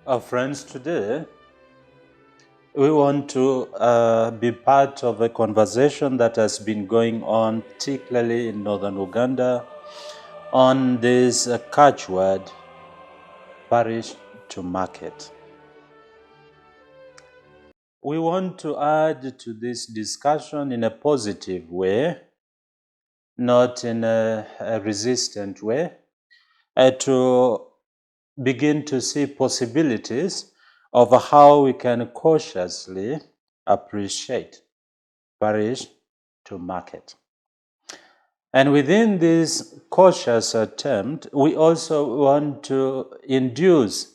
Our friends, today we want to be part of a conversation that has been going on, particularly in northern Uganda, on this catchword, parish to market. We want to add to this discussion in a positive way, not in a resistant way, to begin to see possibilities of how we can cautiously appreciate parish to market. And within this cautious attempt, we also want to induce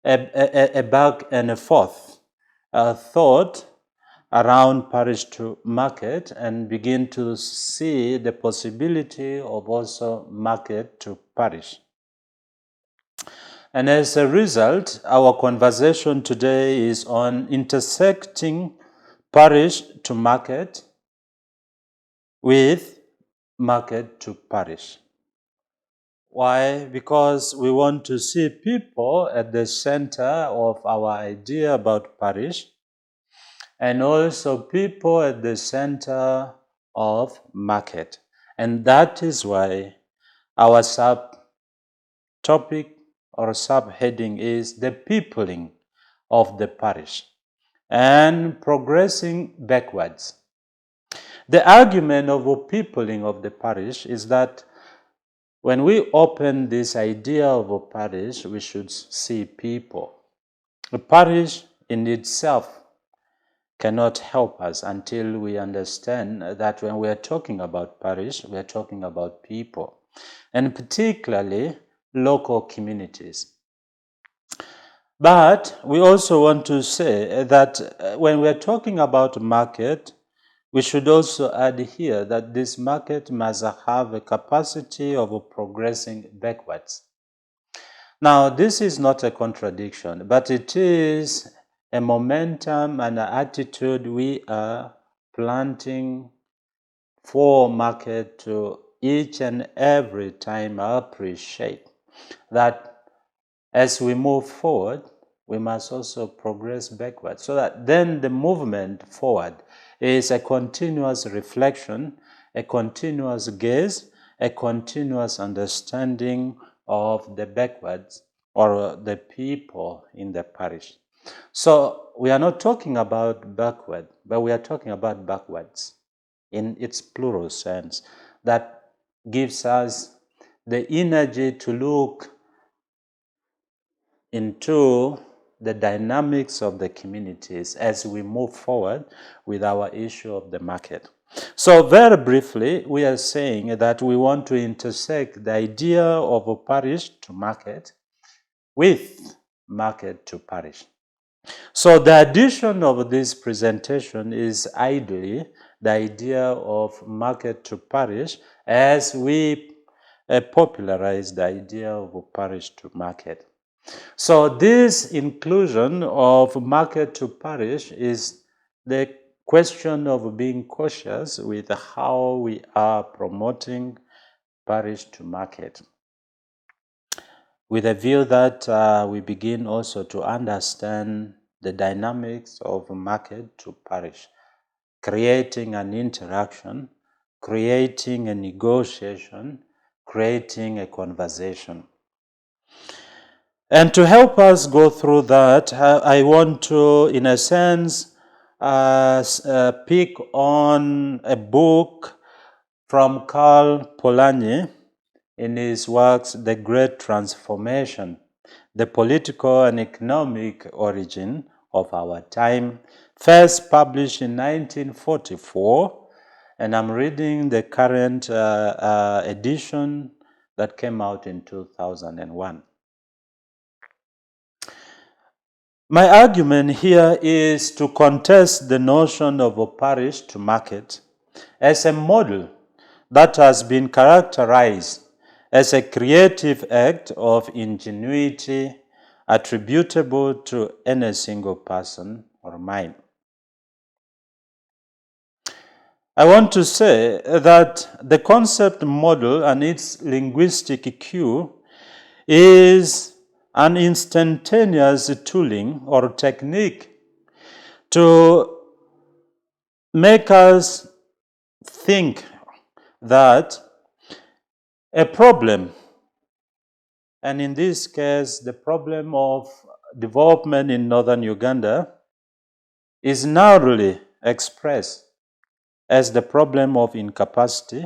a back and a forth thought around parish to market and begin to see the possibility of also market to parish. And as a result, our conversation today is on intersecting parish to market with market to parish. Why? Because we want to see people at the center of our idea about parish, and also people at the center of market. And that is why our subtopic or subheading is the peopling of the parish and progressing backwards. The argument of the peopling of the parish is that when we open this idea of a parish, we should see people. A parish in itself cannot help us until we understand that when we are talking about parish, we are talking about people, and particularly local communities. But we also want to say that when we are talking about market, we should also add here that this market must have a capacity of progressing backwards. Now, this is not a contradiction, but it is a momentum and an attitude we are planting for market to each and every time appreciate that as we move forward, we must also progress backward, so that then the movement forward is a continuous reflection, a continuous gaze, a continuous understanding of the backwards or the people in the parish. So we are not talking about backward, but we are talking about backwards in its plural sense. That gives us the energy to look into the dynamics of the communities as we move forward with our issue of the market. So very briefly, we are saying that we want to intersect the idea of a parish to market with market to parish. So the addition of this presentation is ideally the idea of market to parish as we popularize the idea of a parish to market. So this inclusion of market to parish is the question of being cautious with how we are promoting parish to market, with a view that we begin also to understand the dynamics of market to parish, creating an interaction, creating a negotiation, creating a conversation. And to help us go through that, I want to, in a sense, pick on a book from Karl Polanyi in his works, The Great Transformation, The Political and Economic Origin of Our Time, first published in 1944, and I'm reading the current edition that came out in 2001. My argument here is to contest the notion of a parish to market as a model that has been characterized as a creative act of ingenuity attributable to any single person or mind. I want to say that the concept model and its linguistic cue is an instantaneous tooling or technique to make us think that a problem, and in this case, the problem of development in northern Uganda, is narrowly expressed as the problem of incapacity,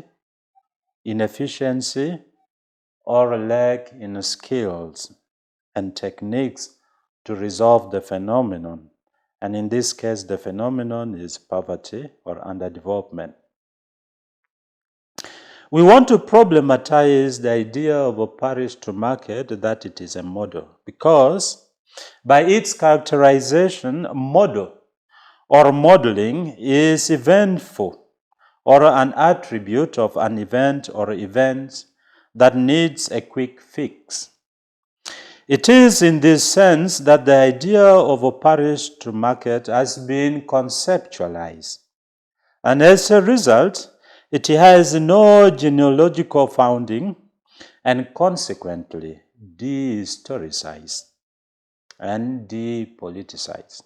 inefficiency, or lack in skills and techniques to resolve the phenomenon. And in this case, the phenomenon is poverty or underdevelopment. We want to problematize the idea of a parish to market that it is a model, because by its characterization, model or modeling is eventful or an attribute of an event or events that needs a quick fix. It is in this sense that the idea of a parish to market has been conceptualized, and as a result, it has no genealogical founding and consequently dehistoricized and depoliticized.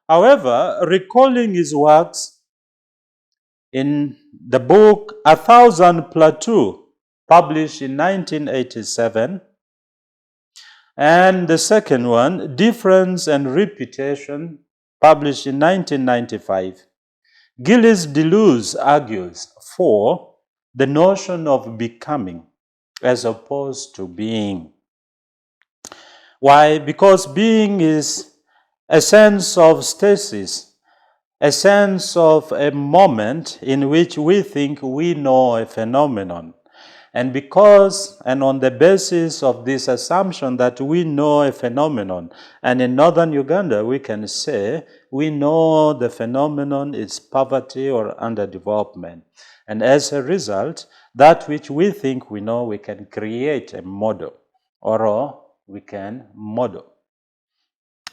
However, recalling his works in the book A Thousand Plateau, published in 1987, and the second one, Difference and Reputation, published in 1995, Gilles Deleuze argues for the notion of becoming as opposed to being. Why? Because being is a sense of stasis, a sense of a moment in which we think we know a phenomenon. And because, and on the basis of this assumption that we know a phenomenon, and in northern Uganda we can say we know the phenomenon is poverty or underdevelopment. And as a result, that which we think we know, we can create a model, or we can model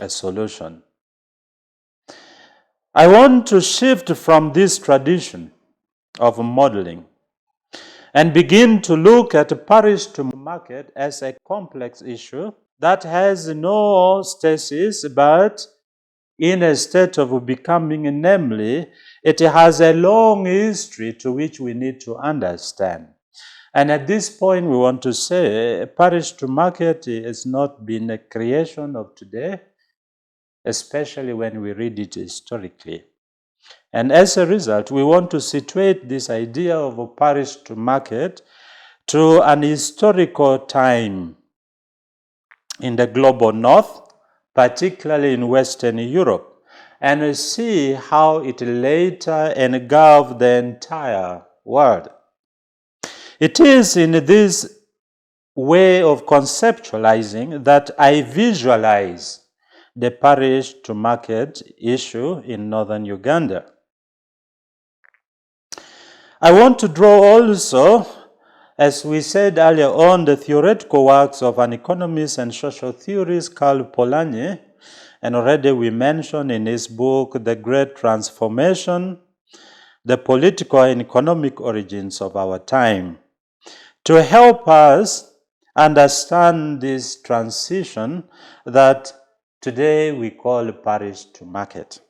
a solution. I want to shift from this tradition of modeling and begin to look at parish to market as a complex issue that has no stasis but in a state of becoming, namely, it has a long history to which we need to understand. And at this point, we want to say parish to market has not been a creation of today, especially when we read it historically. And as a result, we want to situate this idea of a parish to market to an historical time in the global north, particularly in Western Europe, and see how it later engulfed the entire world. It is in this way of conceptualizing that I visualize the parish to market issue in northern Uganda. I want to draw also, as we said earlier on, the theoretical works of an economist and social theorist, Karl Polanyi, and already we mentioned in his book, The Great Transformation, the political and economic origins of our time, to help us understand this transition that today we call parish to market.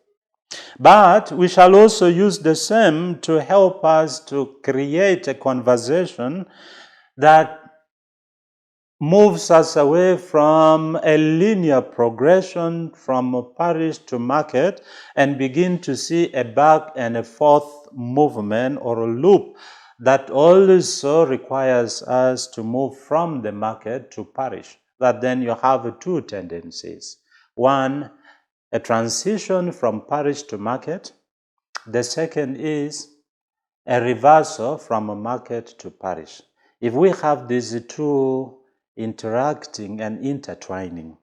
But we shall also use the same to help us to create a conversation that moves us away from a linear progression from parish to market and begin to see a back and a forth movement or a loop that also requires us to move from the market to parish. That then you have two tendencies. One, a transition from parish to market. The second is a reversal from a market to parish. If we have these two interacting and intertwining,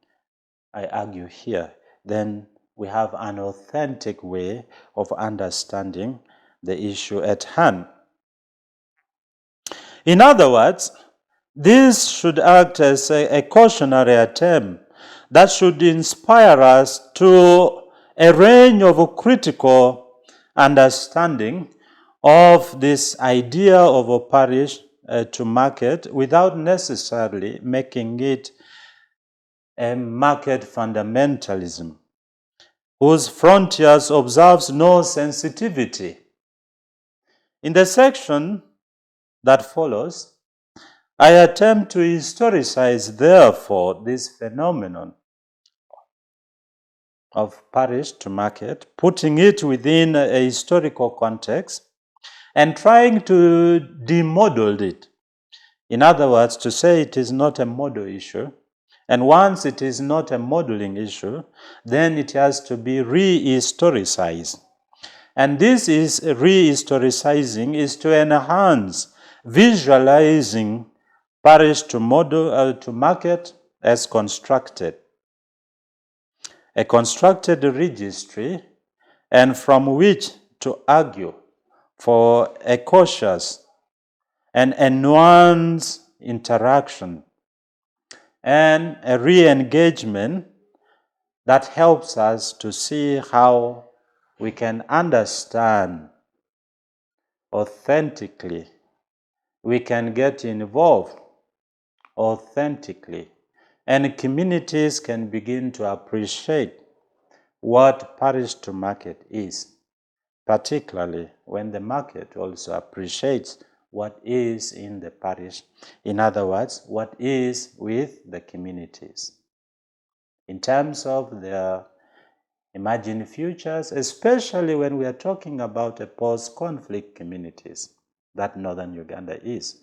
I argue here, then we have an authentic way of understanding the issue at hand. In other words, this should act as a cautionary attempt that should inspire us to a range of critical understanding of this idea of a parish to market without necessarily making it a market fundamentalism whose frontiers observes no sensitivity. In the section that follows, I attempt to historicize, therefore, this phenomenon of parish to market, putting it within a historical context and trying to demodel it. In other words, to say it is not a model issue. And once it is not a modeling issue, then it has to be re-historicized. And this is re-historicizing is to enhance visualizing parish to model to market as constructed. A constructed registry, and from which to argue for a cautious and a nuanced interaction and a re-engagement that helps us to see how we can understand authentically, we can get involved authentically, and communities can begin to appreciate what parish to market is, particularly when the market also appreciates what is in the parish. In other words, what is with the communities in terms of their imagined futures, especially when we are talking about a post-conflict communities that northern Uganda is.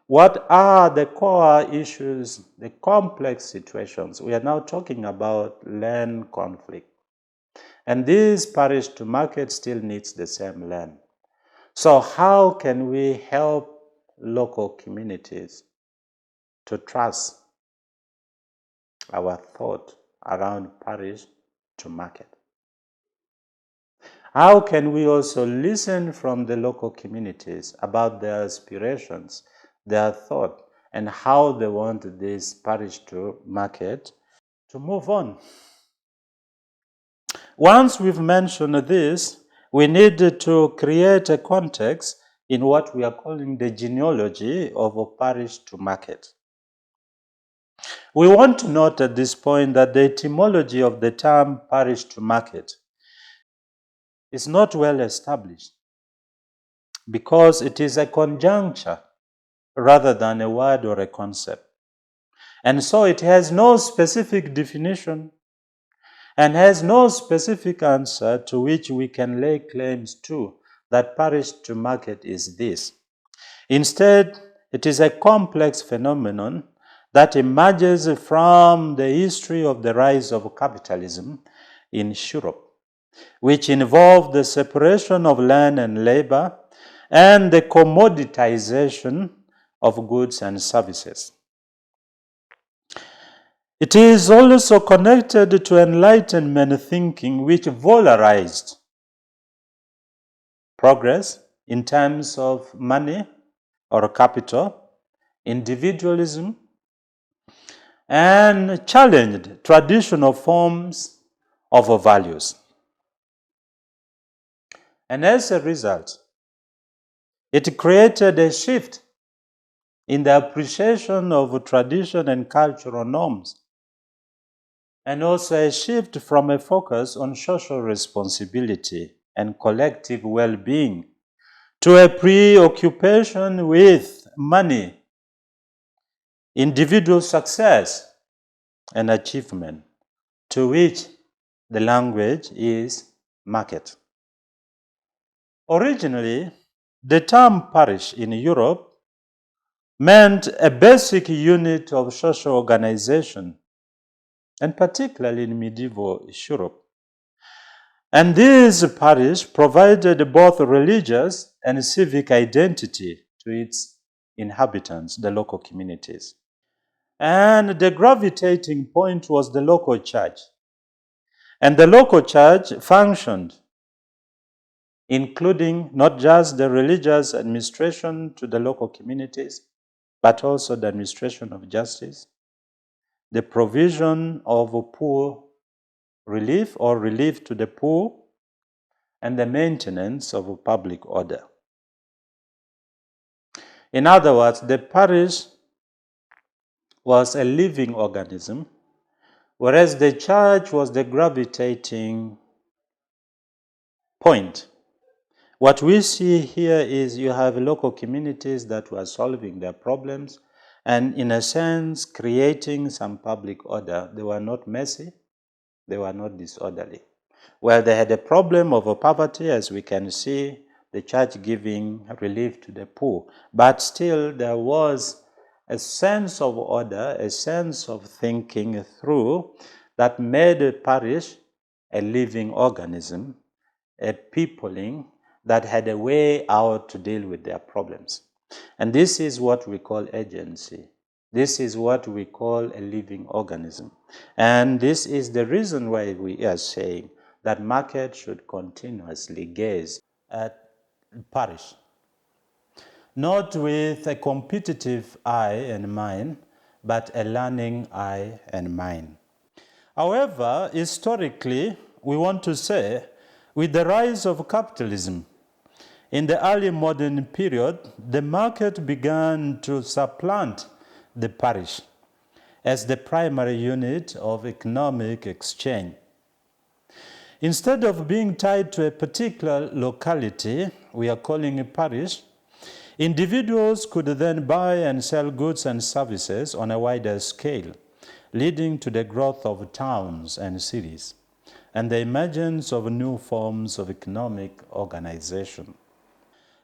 What are the core issues, the complex situations? We are now talking about land conflict. And this parish to market still needs the same land. So how can we help local communities to trust our thought around parish to market? How can we also listen from the local communities about their aspirations, their thought, and how they want this parish to market to move on? Once we've mentioned this, we need to create a context in what we are calling the genealogy of a parish to market. We want to note at this point that the etymology of the term parish to market is not well established because it is a conjuncture rather than a word or a concept. And so it has no specific definition and has no specific answer to which we can lay claims to that parish to market is this. Instead, it is a complex phenomenon that emerges from the history of the rise of capitalism in Europe, which involved the separation of land and labor and the commoditization of goods and services. It is also connected to Enlightenment thinking, which valorized progress in terms of money or capital, individualism, and challenged traditional forms of values. And as a result, it created a shift in the appreciation of tradition and cultural norms, and also a shift from a focus on social responsibility and collective well-being to a preoccupation with money, individual success, and achievement, to which the language is market. Originally, the term parish in Europe meant a basic unit of social organization, and particularly in medieval Europe. And this parish provided both religious and civic identity to its inhabitants, the local communities. And the gravitating point was the local church. And the local church functioned, including not just the religious administration to the local communities, but also the administration of justice, the provision of poor relief or relief to the poor, and the maintenance of public order. In other words, the parish was a living organism whereas the church was the gravitating point. What we see here is you have local communities that were solving their problems and, in a sense, creating some public order. They were not messy, they were not disorderly. Well, they had a problem of poverty, as we can see, the church giving relief to the poor. But still, there was a sense of order, a sense of thinking through that made a parish a living organism, a peopling that had a way out to deal with their problems. And this is what we call agency. This is what we call a living organism. And this is the reason why we are saying that market should continuously gaze at parish, not with a competitive eye and mind, but a learning eye and mind. However, historically, we want to say, with the rise of capitalism, in the early modern period, the market began to supplant the parish as the primary unit of economic exchange. Instead of being tied to a particular locality, we are calling a parish, individuals could then buy and sell goods and services on a wider scale, leading to the growth of towns and cities and the emergence of new forms of economic organization.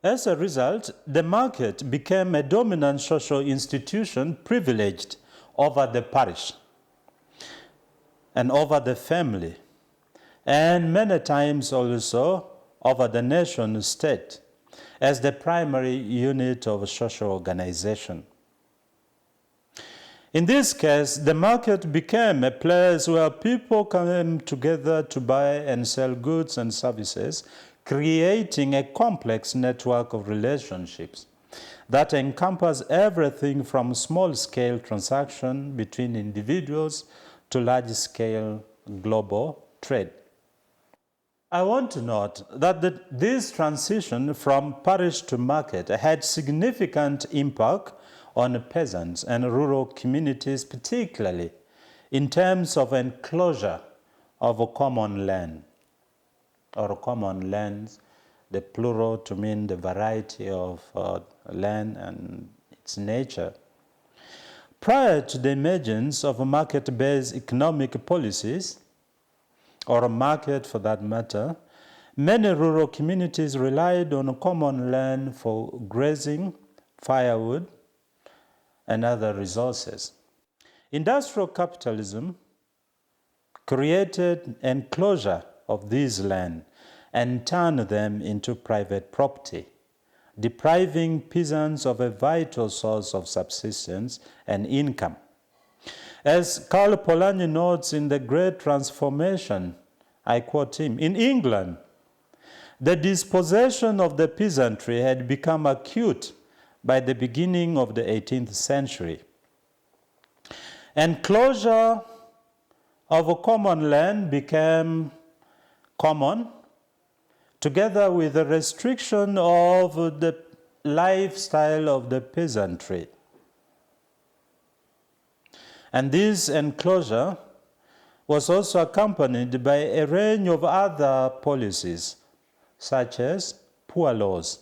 As a result, the market became a dominant social institution privileged over the parish and over the family, and many times also over the nation state as the primary unit of social organization. In this case, the market became a place where people came together to buy and sell goods and services, creating a complex network of relationships that encompass everything from small-scale transactions between individuals to large-scale global trade. I want to note that this transition from parish to market had significant impact on peasants and rural communities, particularly in terms of enclosure of a common land, or common lands, the plural to mean the variety of land and its nature. Prior to the emergence of market-based economic policies, or a market for that matter, many rural communities relied on common land for grazing, firewood, and other resources. Industrial capitalism created enclosure of these land and turned them into private property, depriving peasants of a vital source of subsistence and income. As Karl Polanyi notes in The Great Transformation, I quote him, in England, the dispossession of the peasantry had become acute by the beginning of the 18th century. Enclosure of a common land became common, together with the restriction of the lifestyle of the peasantry. And this enclosure was also accompanied by a range of other policies, such as poor laws,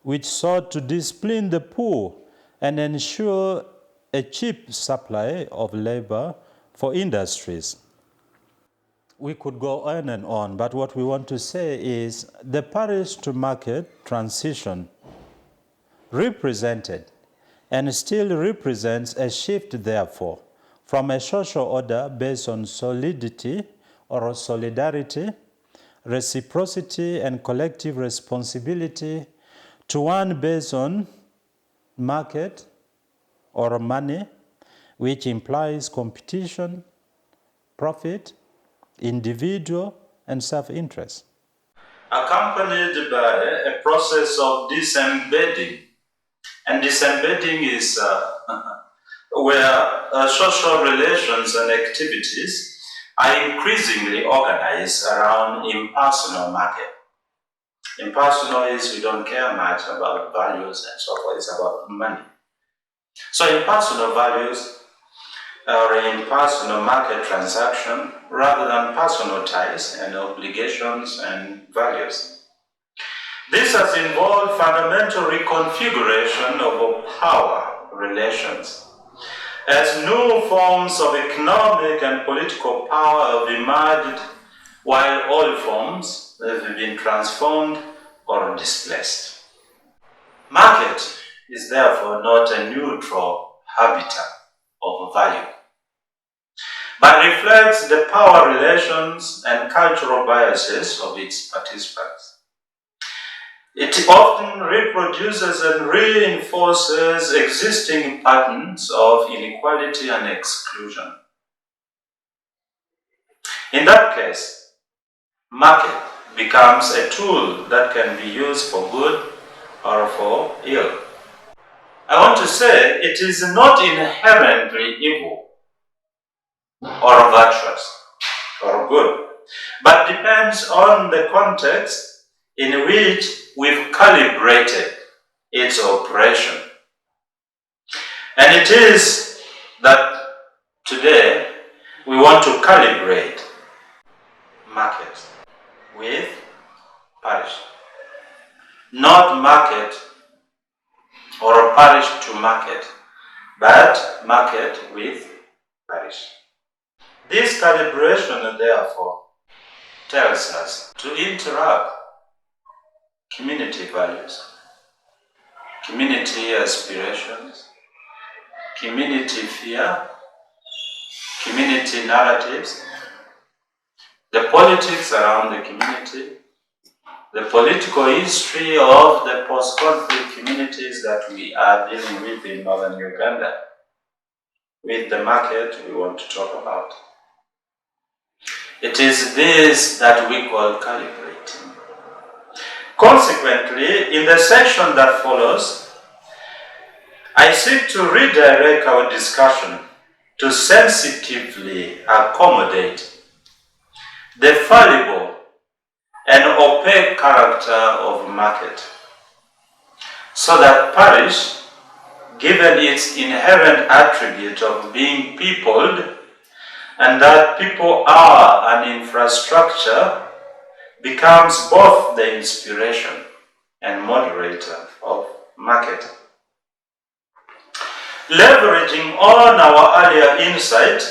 which sought to discipline the poor and ensure a cheap supply of labor for industries. We could go on and on, but what we want to say is the parish to market transition represented and still represents a shift, therefore, from a social order based on solidity or solidarity, reciprocity, and collective responsibility to one based on market or money, which implies competition, profit, individual, and self-interest, accompanied by a process of disembedding. And disembedding is where social relations and activities are increasingly organized around impersonal market. Impersonal is we don't care much about values and so forth, it's about money. So impersonal values or impersonal market transaction rather than personal ties and obligations and values. This has involved fundamental reconfiguration of power relations, as new forms of economic and political power have emerged while old forms have been transformed or displaced. Market is therefore not a neutral habitat of value, but reflects the power relations and cultural biases of its participants. It often reproduces and reinforces existing patterns of inequality and exclusion. In that case, market becomes a tool that can be used for good or for ill. I want to say it is not inherently evil or virtuous or good, but depends on the context in which we've calibrated its operation. And it is that today we want to calibrate market with parish. Not market or parish to market, but market with parish. This calibration, therefore, tells us to interrupt community values, community aspirations, community fear, community narratives, the politics around the community, the political history of the post-conflict communities that we are dealing with in northern Uganda, with the market we want to talk about. It is this that we call calibrating. Consequently, in the section that follows, I seek to redirect our discussion to sensitively accommodate the fallible and opaque character of market, so that parish, given its inherent attribute of being peopled, and that people are an infrastructure, becomes both the inspiration and moderator of market. Leveraging on our earlier insight,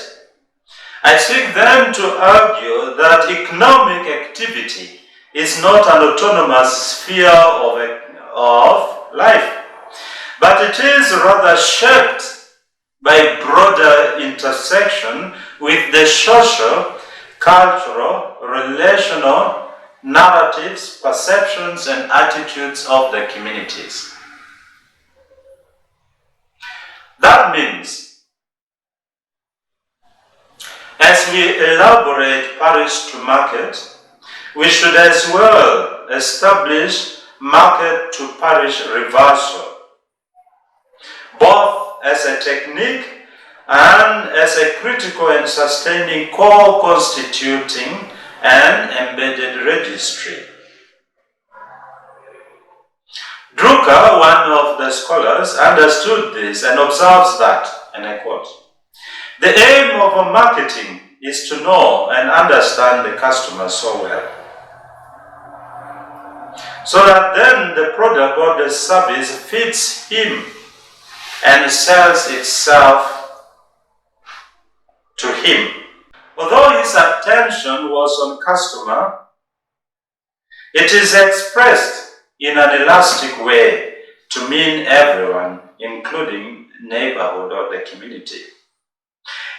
I seek then to argue that economic activity is not an autonomous sphere of life, but it is rather shaped by broader intersection with the social, cultural, relational narratives, perceptions, and attitudes of the communities. That means, as we elaborate parish to market, we should as well establish market to parish reversal, both as a technique and as a critical and sustaining core constituting an embedded registry. Drucker, one of the scholars, understood this and observes that, and I quote, "The aim of marketing is to know and understand the customer so well, so that then the product or the service fits him and sells itself to him." Although his attention was on customer, it is expressed in an elastic way to mean everyone, including neighborhood or the community.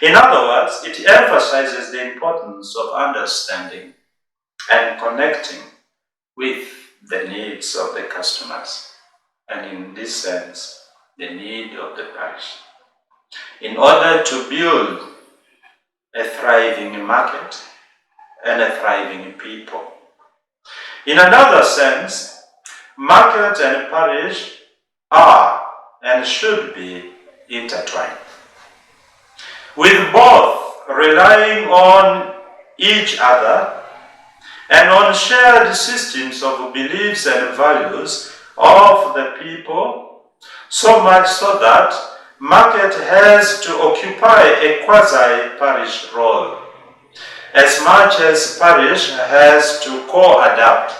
In other words, it emphasizes the importance of understanding and connecting with the needs of the customers, and in this sense, the need of the parish, in order to build a thriving market and a thriving people. In another sense, market and parish are and should be intertwined, with both relying on each other and on shared systems of beliefs and values of the people, so much so that market has to occupy a quasi-parish role, as much as parish has to co-adapt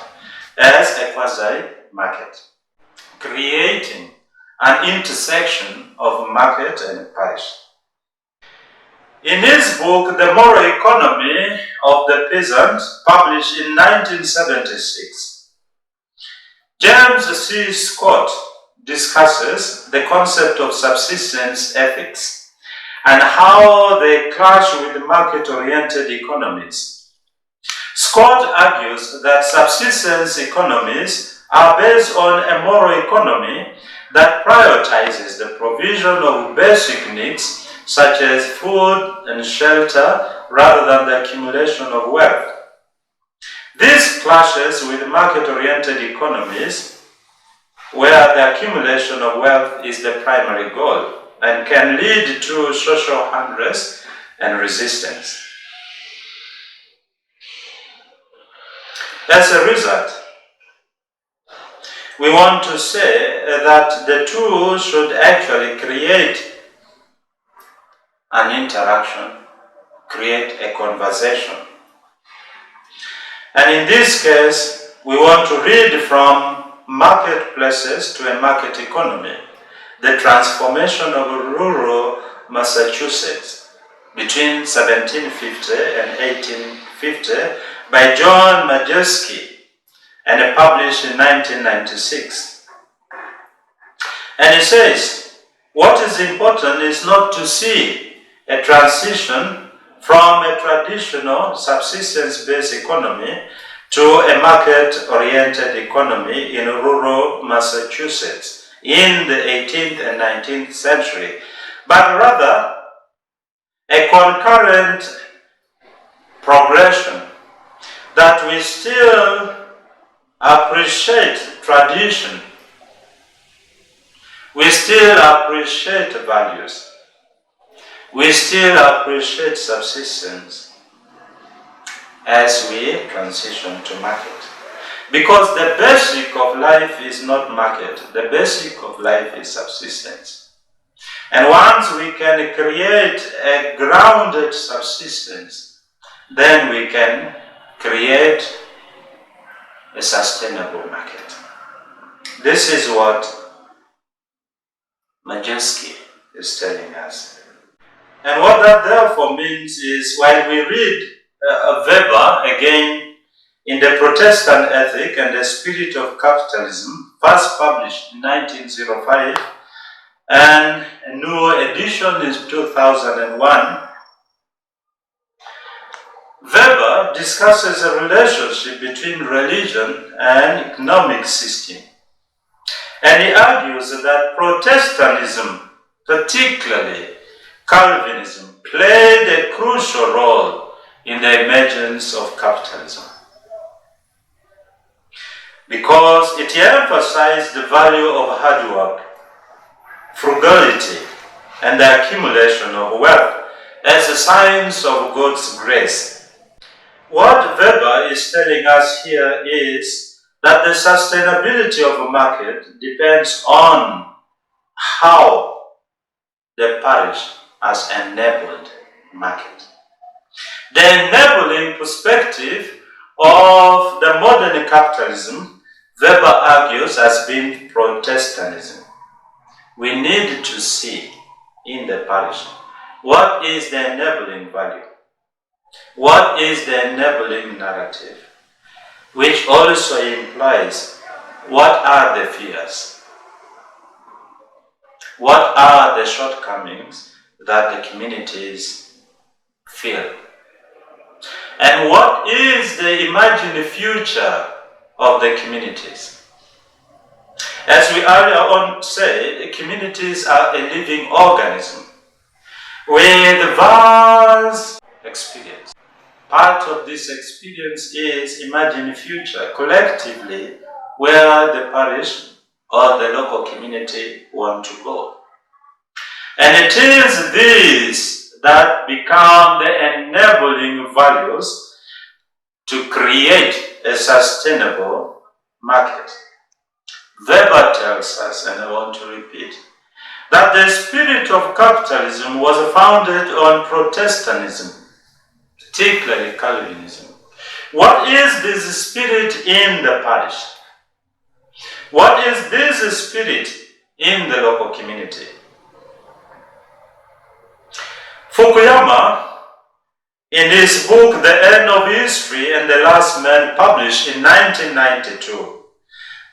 as a quasi-market, creating an intersection of market and parish. In his book, The Moral Economy of the Peasant, published in 1976, James C. Scott discusses the concept of subsistence ethics and how they clash with market-oriented economies. Scott argues that subsistence economies are based on a moral economy that prioritizes the provision of basic needs such as food and shelter rather than the accumulation of wealth. This clashes with market-oriented economies where the accumulation of wealth is the primary goal and can lead to social unrest and resistance. As a result, we want to say that the two should actually create an interaction, create a conversation. And in this case, we want to read from marketplaces to a market economy, the transformation of rural Massachusetts between 1750 and 1850 by John Majeski and published in 1996. And he says, what is important is not to see a transition from a traditional subsistence-based economy to a market-oriented economy in rural Massachusetts in the 18th and 19th century, but rather a concurrent progression that we still appreciate tradition, we still appreciate values, we still appreciate subsistence as we transition to market. Because the basic of life is not market, the basic of life is subsistence. And once we can create a grounded subsistence, then we can create a sustainable market. This is what Majeski is telling us. And what that therefore means is, while we read Weber again in The Protestant Ethic and the Spirit of Capitalism, first published in 1905, and a new edition in 2001, Weber discusses a relationship between religion and economic system. And he argues that Protestantism, particularly Calvinism, played a crucial role in the emergence of capitalism because it emphasized the value of hard work, frugality, and the accumulation of wealth as signs of God's grace. What Weber is telling us here is that the sustainability of a market depends on how the parish has enabled market. The enabling perspective of the modern capitalism, Weber argues, has been Protestantism. We need to see in the parish what is the enabling value, what is the enabling narrative, which also implies what are the fears, what are the shortcomings that the communities feel, and what is the imagined future of the communities. As we earlier on said, the communities are a living organism with vast experience. Part of this experience is imagined future collectively where the parish or the local community want to go. And it is these that become the enabling values to create a sustainable market. Weber tells us, and I want to repeat, that the spirit of capitalism was founded on Protestantism, particularly Calvinism. What is this spirit in the parish? What is this spirit in the local community? Fukuyama, in his book The End of History and the Last Man, published in 1992,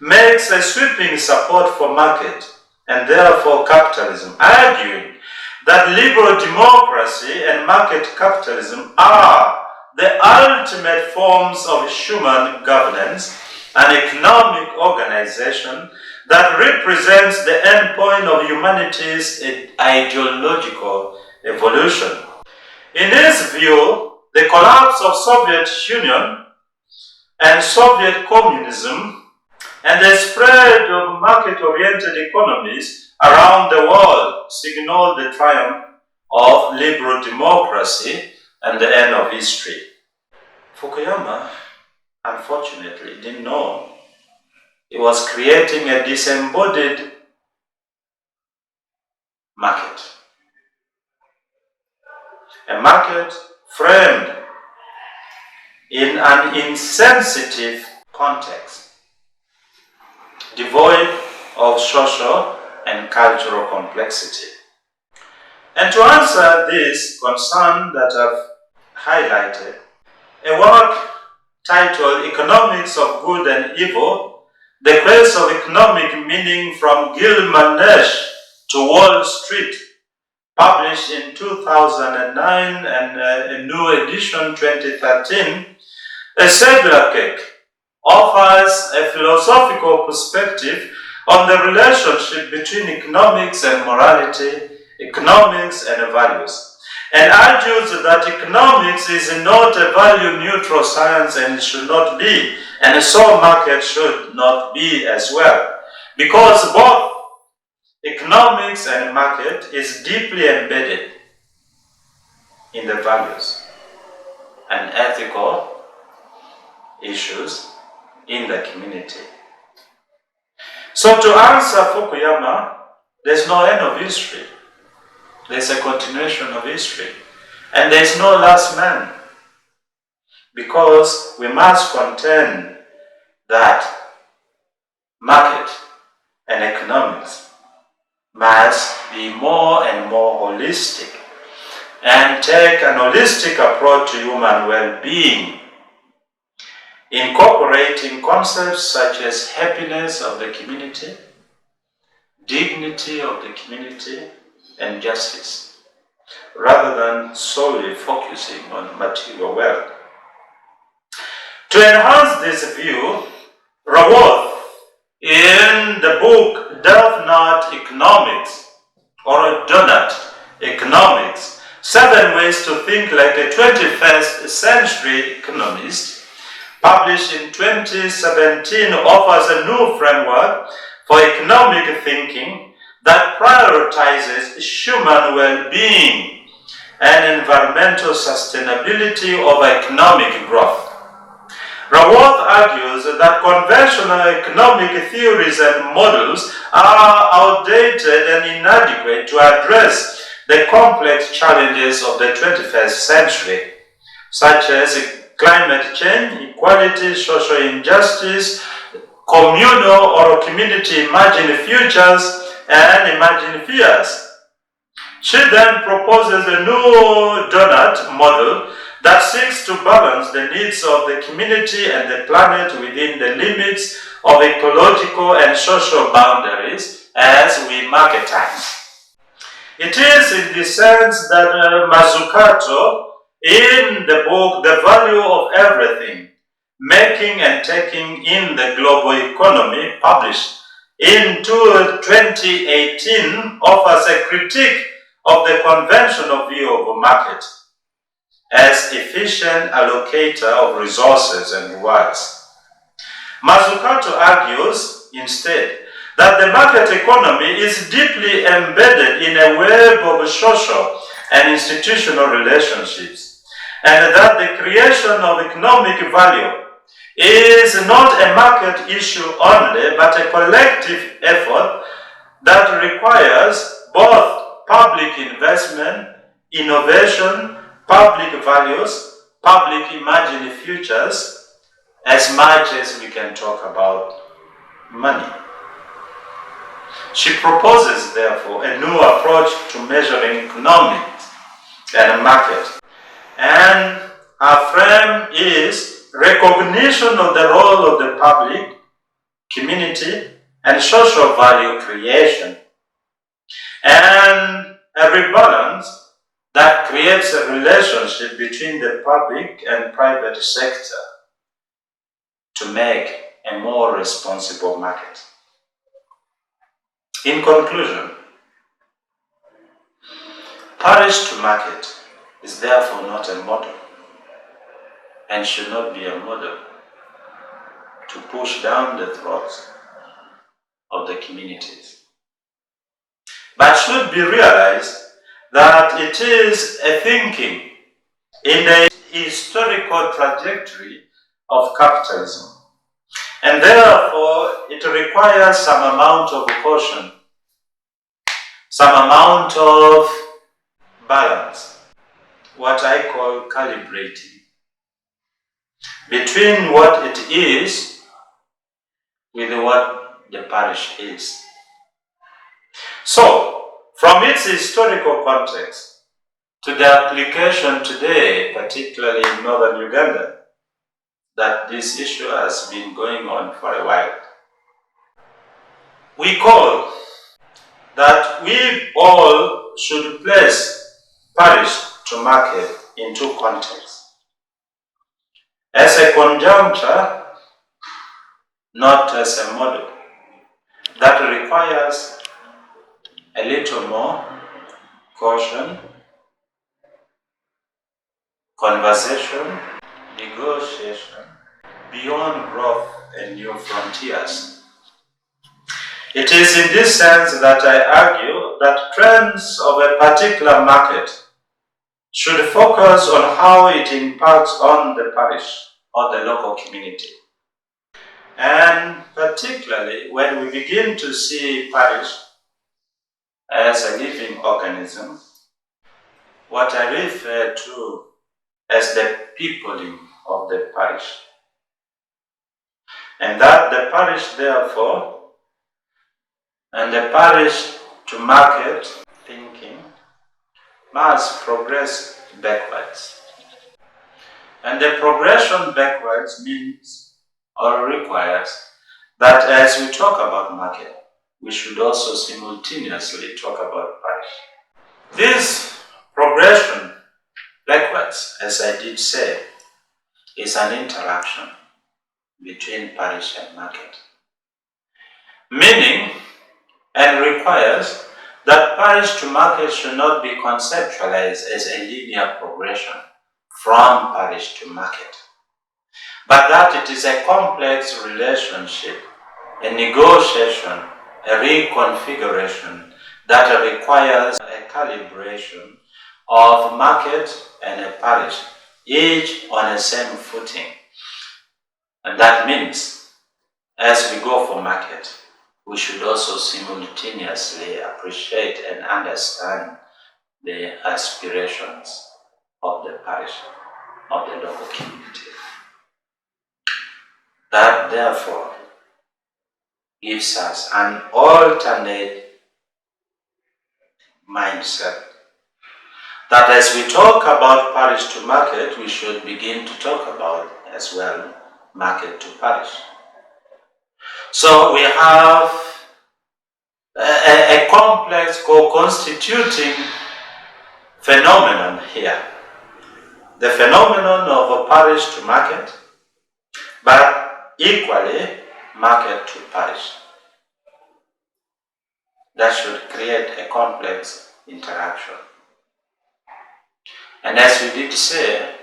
makes a sweeping support for market and therefore capitalism, arguing that liberal democracy and market capitalism are the ultimate forms of human governance and economic organization that represents the end point of humanity's ideological evolution. In his view, the collapse of Soviet Union and Soviet communism and the spread of market-oriented economies around the world signaled the triumph of liberal democracy and the end of history. Fukuyama, unfortunately, didn't know he was creating a disembodied market. A market framed in an insensitive context, devoid of social and cultural complexity. And to answer this concern that I've highlighted, a work titled Economics of Good and Evil, The Quest of Economic Meaning from Gilgamesh to Wall Street, published in 2009 and a new edition 2013, Sedlacek offers a philosophical perspective on the relationship between economics and morality, economics and values, and argues that economics is not a value-neutral science and should not be, and so market should not be as well, because both economics and market is deeply embedded in the values and ethical issues in the community. So to answer Fukuyama, there's no end of history. There's a continuation of history. And there's no last man. Because we must contend that market and economics must be more and more holistic and take an holistic approach to human well-being, incorporating concepts such as happiness of the community, dignity of the community, and justice, rather than solely focusing on material wealth. To enhance this view, Raworth, in the book Doth Not Economics, or Donut Economics, 7 Ways to Think Like a 21st Century Economist, published in 2017, offers a new framework for economic thinking that prioritizes human well-being and environmental sustainability over economic growth. Raworth argues that conventional economic theories and models are outdated and inadequate to address the complex challenges of the 21st century, such as climate change, equality, social injustice, communal or community imagined futures, and imagined fears. She then proposes a new donut model that seeks to balance the needs of the community and the planet within the limits of ecological and social boundaries as we mark time. It is in this sense that Mazzucato, in the book The Value of Everything, Making and Taking in the Global Economy, published in 2018, offers a critique of the conventional view of a market as efficient allocator of resources and rewards. Mazzucato argues, instead, that the market economy is deeply embedded in a web of social and institutional relationships, and that the creation of economic value is not a market issue only, but a collective effort that requires both public investment, innovation, public values, public imagined futures, as much as we can talk about money. She proposes, therefore, a new approach to measuring economics and market. And her frame is recognition of the role of the public, community, and social value creation, and a rebalance that creates a relationship between the public and private sector to make a more responsible market. In conclusion, parish to market is therefore not a model and should not be a model to push down the throats of the communities, but should be realized that it is a thinking in the historical trajectory of capitalism, and therefore it requires some amount of caution, some amount of balance, what I call calibrating, between what it is with what the parish is. So, from its historical context to the application today, particularly in northern Uganda, that this issue has been going on for a while, we call that we all should place parish to market in two contexts. As a conjuncture, not as a model, that requires a little more caution, conversation, negotiation, beyond growth and new frontiers. It is in this sense that I argue that trends of a particular market should focus on how it impacts on the parish or the local community. And particularly when we begin to see parish as a living organism, what I refer to as the peopling of the parish. And that the parish, therefore, and the parish to market thinking must progress backwards. And the progression backwards means or requires that as we talk about market, we should also simultaneously talk about parish. This progression backwards, as I did say, is an interaction between parish and market, meaning and requires that parish to market should not be conceptualized as a linear progression from parish to market, but that it is a complex relationship, a negotiation, a reconfiguration that requires a calibration of market and a parish, each on the same footing. And that means, as we go for market, we should also simultaneously appreciate and understand the aspirations of the parish, of the local community. That therefore gives us an alternate mindset. That as we talk about parish to market, we should begin to talk about as well market to parish. So we have a complex co-constituting phenomenon here. The phenomenon of a parish to market, but equally market to parish. That should create a complex interaction. And as we did say,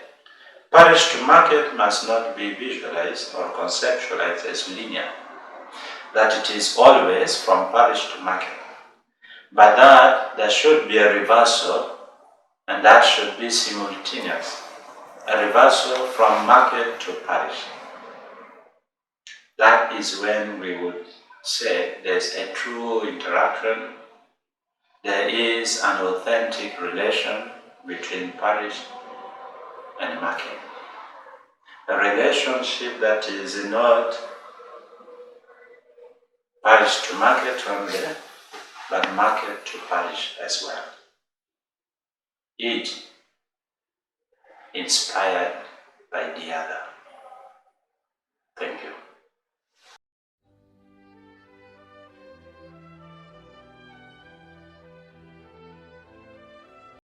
parish to market must not be visualized or conceptualized as linear, that it is always from parish to market, but that there should be a reversal, and that should be simultaneous, a reversal from market to parish. That is when we would say there's a true interaction, there is an authentic relation between parish and market. A relationship that is not parish to market only, but market to parish as well. Each inspired by the other.